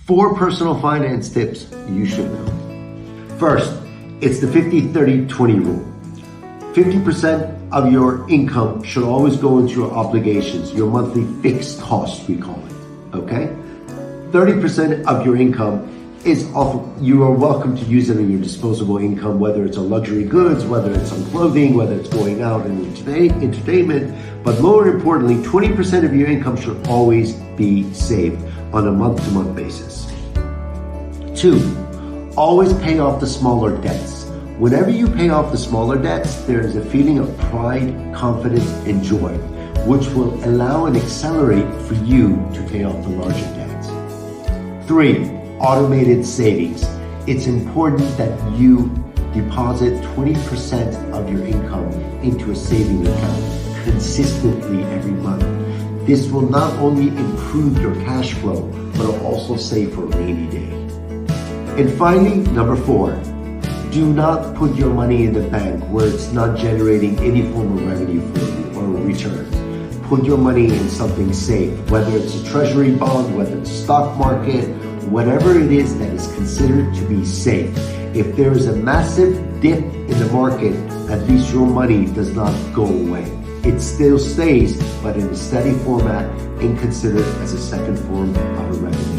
4 personal finance tips you should know. First, it's the 50-30-20 rule. 50% of your income should always go into your obligations, your monthly fixed costs, we call it, okay? 30% of your income you are welcome to use it in your disposable income, whether it's on luxury goods, whether it's on clothing, whether it's going out and entertainment. But more importantly, 20% of your income should always be saved on a month-to-month basis. 2, always pay off the smaller debts. Whenever you pay off the smaller debts, there is a feeling of pride, confidence, and joy, which will allow and accelerate for you to pay off the larger debts. 3, automated savings. It's important that you deposit 20% of your income into a saving account consistently every month. This will not only improve your cash flow, but it'll also save for a rainy day. And finally, number 4, do not put your money in the bank where it's not generating any form of revenue for you or a return. Put your money in something safe, whether it's a treasury bond, whether it's a stock market, whatever it is that is considered to be safe. If there is a massive dip in the market, at least your money does not go away. It still stays, but in a steady format and considered as a second form of a revenue.